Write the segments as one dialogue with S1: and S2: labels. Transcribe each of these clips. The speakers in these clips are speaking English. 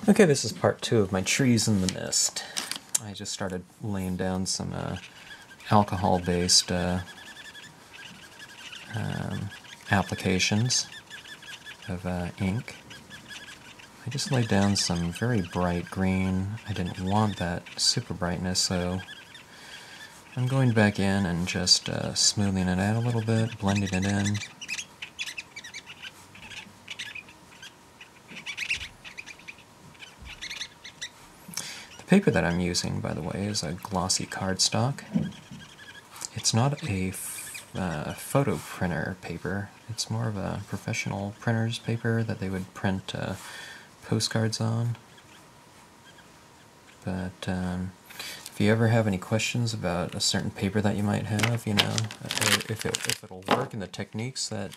S1: Okay, this is part 2 of my trees in the mist. I just started laying down some alcohol-based applications of ink. I just laid down some very bright green. I didn't want that super brightness, so I'm going back in and just smoothing it out a little bit, blending it in. The paper that I'm using, by the way, is a glossy cardstock. It's not a photo printer paper. It's more of a professional printer's paper that they would print postcards on. But if you ever have any questions about a certain paper that you might have, you know, if it'll work in the techniques that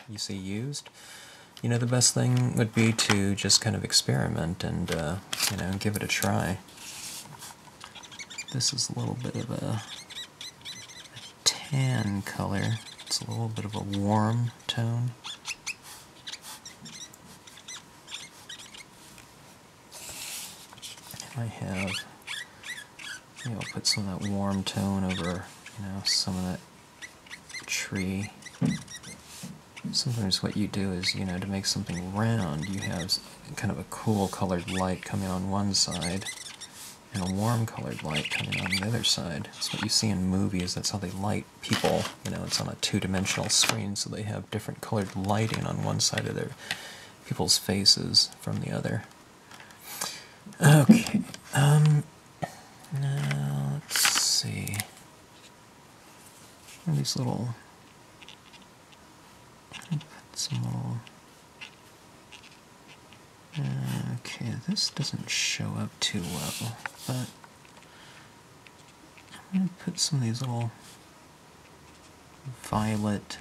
S1: you see used, you know, the best thing would be to just kind of experiment and, you know, give it a try. This is a little bit of a tan color. It's a little bit of a warm tone. Maybe I'll put some of that warm tone over, you know, some of that tree. Sometimes what you do is, you know, to make something round, you have kind of a cool colored light coming on one side and a warm colored light coming on the other side. That's what you see in movies. That's how they light people. You know, it's on a two-dimensional screen, so they have different colored lighting on one side of their people's faces from the other. Okay, now let's see. What are these little... some little... Okay, this doesn't show up too well, but I'm going to put some of these little violet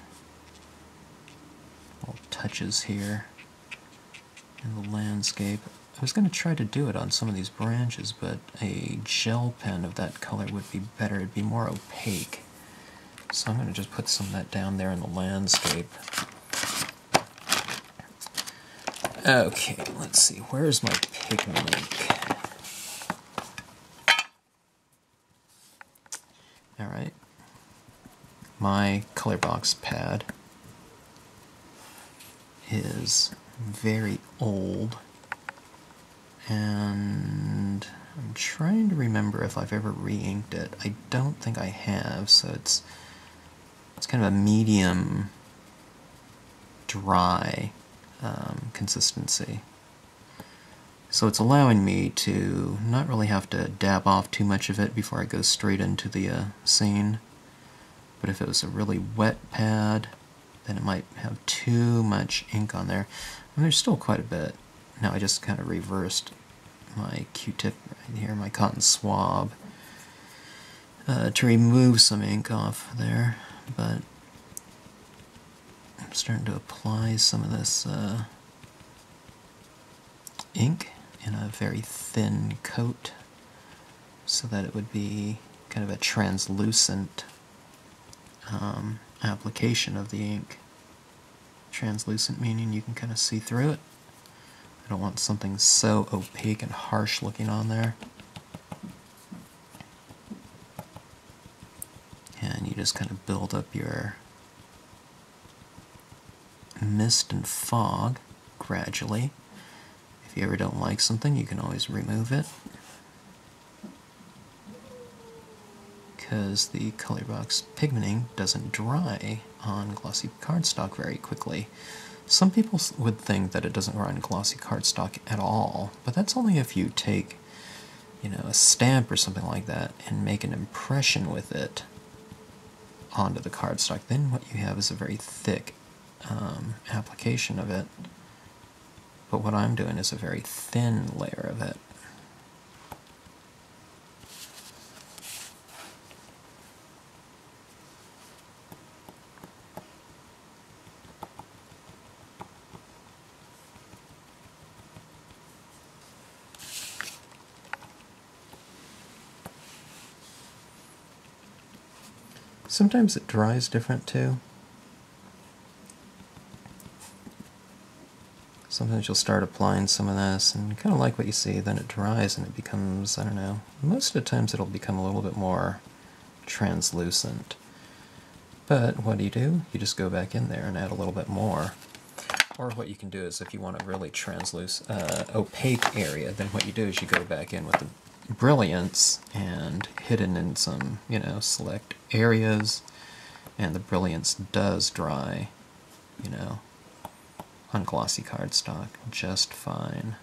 S1: little touches here in the landscape. I was going to try to do it on some of these branches, but a gel pen of that color would be better. It'd be more opaque. So I'm going to just put some of that down there in the landscape. Okay, let's see, where's my pigment ink? Alright, my color box pad is very old, and I'm trying to remember if I've ever re-inked it. I don't think I have, so it's kind of a medium dry consistency. So it's allowing me to not really have to dab off too much of it before I go straight into the scene. But if it was a really wet pad, then it might have too much ink on there. And there's still quite a bit. Now I just kind of reversed my Q-tip right here, my cotton swab, to remove some ink off there, but I'm starting to apply some of this ink in a very thin coat so that it would be kind of a translucent application of the ink. Translucent meaning you can kind of see through it. I don't want something so opaque and harsh looking on there. And you just kind of build up your mist and fog gradually. If you ever don't like something, you can always remove it, because the color box pigment ink doesn't dry on glossy cardstock very quickly. Some people would think that it doesn't dry on glossy cardstock at all, but that's only if you take, you know, a stamp or something like that and make an impression with it onto the cardstock. Then what you have is a very thick application of it, but what I'm doing is a very thin layer of it. Sometimes it dries different too. sometimes you'll start applying some of this and kind of like what you see, then it dries and it becomes, I don't know, most of the times it'll become a little bit more translucent. But what do? You just go back in there and add a little bit more. Or what you can do is if you want a really opaque area, then what you do is you go back in with the brilliance and hidden in some, select areas, and the brilliance does dry, on glossy cardstock just fine.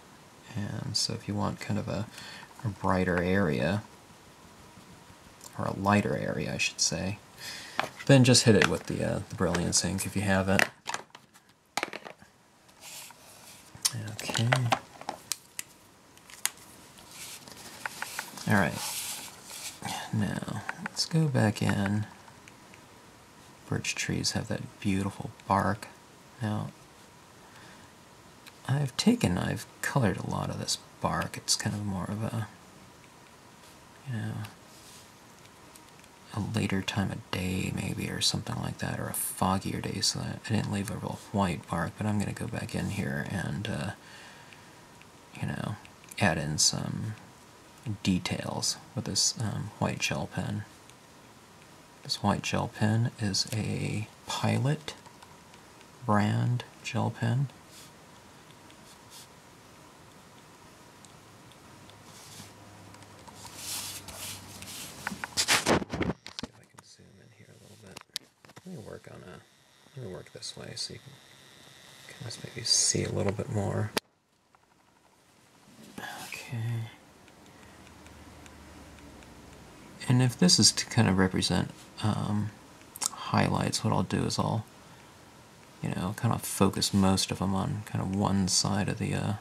S1: And so if you want kind of a brighter area, or a lighter area I should say, then just hit it with the brilliance ink if you have it. Okay. Alright. Now, let's go back in. Birch trees have that beautiful bark. Now, I've colored a lot of this bark. It's kind of more of a, a later time of day maybe, or something like that, or a foggier day, so that I didn't leave a real white bark, but I'm going to go back in here and, add in some details with this white gel pen. This white gel pen is a Pilot brand gel pen. Let me work this way so you can just maybe see a little bit more. Okay. And if this is to kind of represent highlights, what I'll do is I'll, kind of focus most of them on kind of one side of the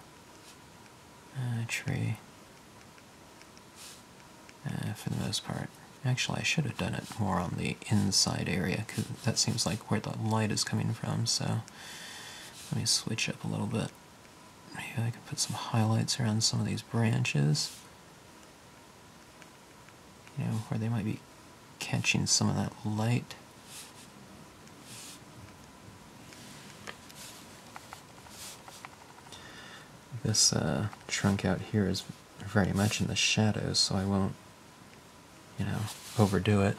S1: tree. For the most part. Actually, I should have done it more on the inside area, because that seems like where the light is coming from, so let me switch up a little bit. Maybe I can put some highlights around some of these branches, where they might be catching some of that light. This trunk out here is very much in the shadows, so I won't overdo it.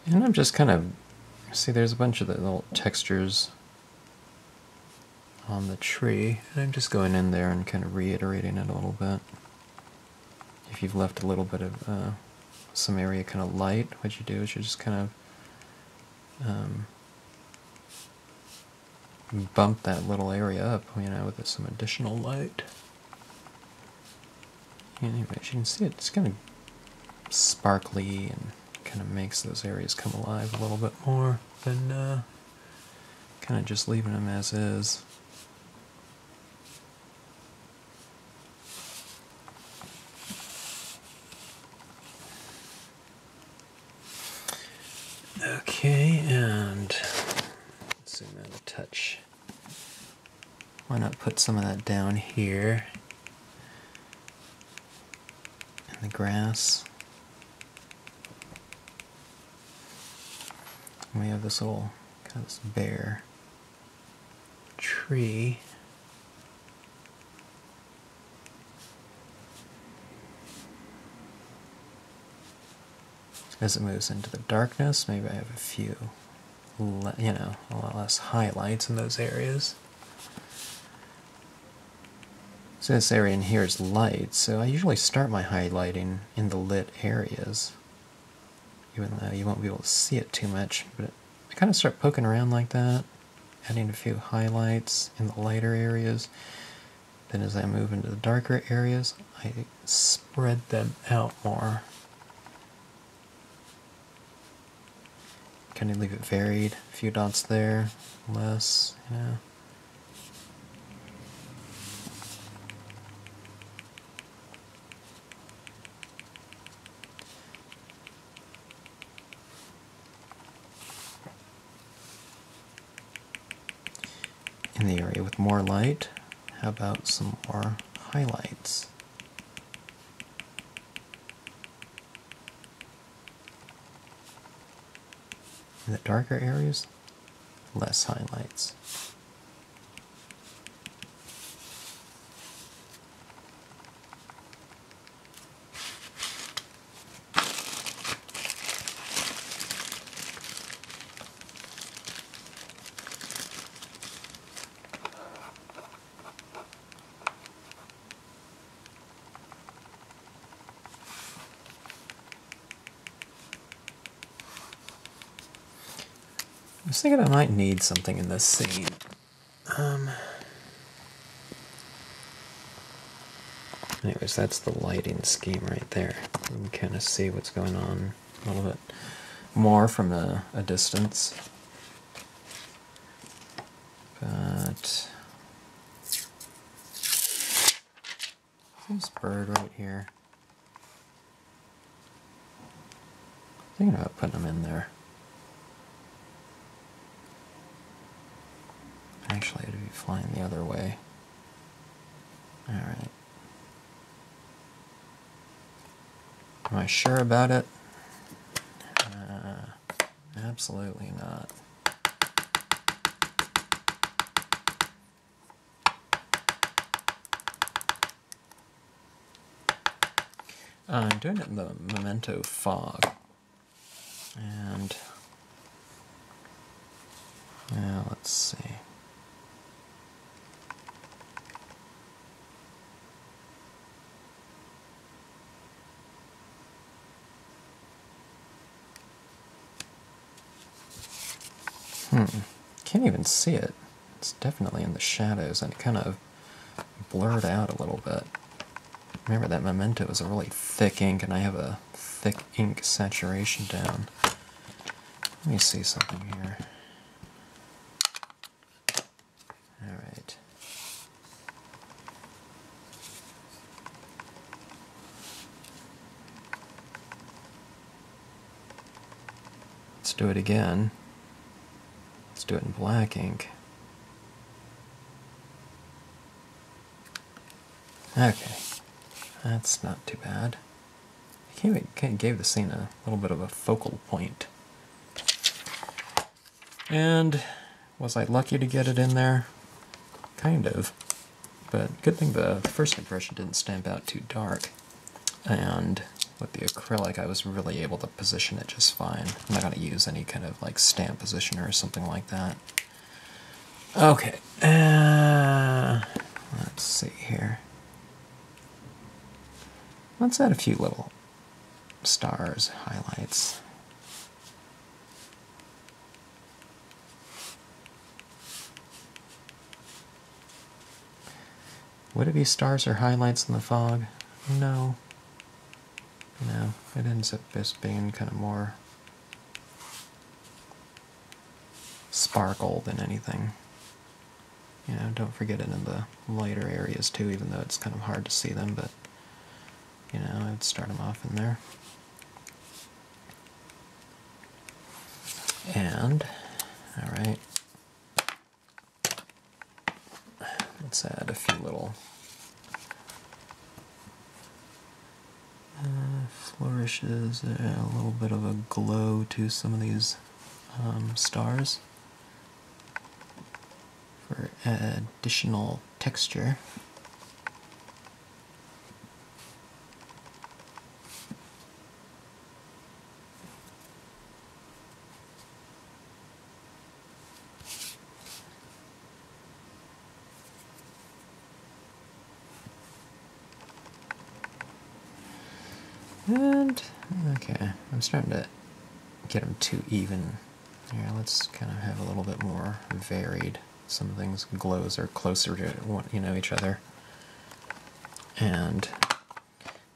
S1: And I'm just kind of, see there's a bunch of the little textures on the tree, and I'm just going in there and kind of reiterating it a little bit. If you've left a little bit of some area kind of light, what you do is you just kind of bump that little area up, with some additional light. Anyway, as you can see, it's kind of sparkly and kind of makes those areas come alive a little bit more than kind of just leaving them as is. Okay, and let's zoom out a touch. Why not put some of that down here in the grass? And we have this little kind of this bare tree. As it moves into the darkness, maybe I have a few, a lot less highlights in those areas. So this area in here is light, so I usually start my highlighting in the lit areas, even though you won't be able to see it too much, but I kind of start poking around like that, adding a few highlights in the lighter areas. Then as I move into the darker areas, I spread them out more. Kind of leave it varied, a few dots there, less, in the area with more light. How about some more highlights? In the darker areas, less highlights. I was thinking I might need something in this scene. Anyways, that's the lighting scheme right there. You can kind of see what's going on a little bit more from a distance. But this bird right here. Thinking about putting them in there. Actually, it'd be flying the other way. Alright. Am I sure about it? Absolutely not. I'm doing it in the Memento fog. And let's see. Can't even see it. It's definitely in the shadows and it kind of blurred out a little bit. Remember that Memento is a really thick ink and I have a thick ink saturation down. Let me see something here. Alright. Let's do it again. Let's do it in black ink. Okay, that's not too bad. I gave the scene a little bit of a focal point. And was I lucky to get it in there? Kind of. But good thing the first impression didn't stamp out too dark. And with the acrylic, I was really able to position it just fine. I'm not going to use any kind of like stamp positioner or something like that. Okay, let's see here. Let's add a few little stars, highlights. Would it be stars or highlights in the fog? No. No, it ends up just being kind of more sparkle than anything. You know, don't forget it in the lighter areas too, even though it's kind of hard to see them, but you know, I'd start them off in there. And, alright, let's add a few little flourishes, a little bit of a glow to some of these stars for additional texture. And, okay, I'm starting to get them too even. Here, let's kind of have a little bit more varied. Some things glows are closer to each other. And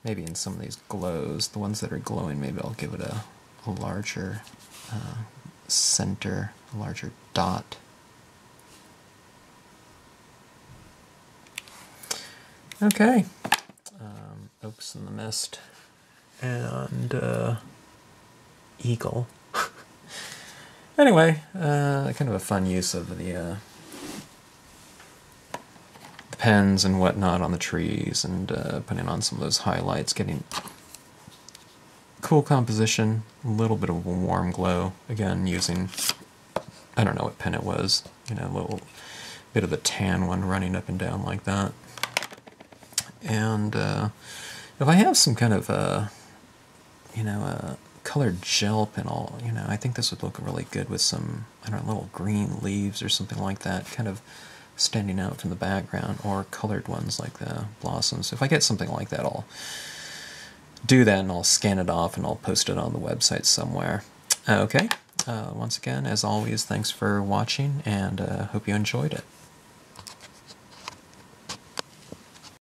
S1: maybe in some of these glows, the ones that are glowing, maybe I'll give it a larger center, a larger dot. Okay. Oaks in the Mist. And Eagle. Anyway, kind of a fun use of the pens and whatnot on the trees, and putting on some of those highlights, getting cool composition, a little bit of a warm glow. Again, using, I don't know what pen it was, you know, a little bit of the tan one running up and down like that. And if I have some kind of, you know, colored gel pen, you know, I think this would look really good with some, I don't know, little green leaves or something like that, kind of standing out from the background, or colored ones like the blossoms. If I get something like that, I'll do that, and I'll scan it off and I'll post it on the website somewhere. Okay, once again, as always, thanks for watching, and hope you enjoyed it.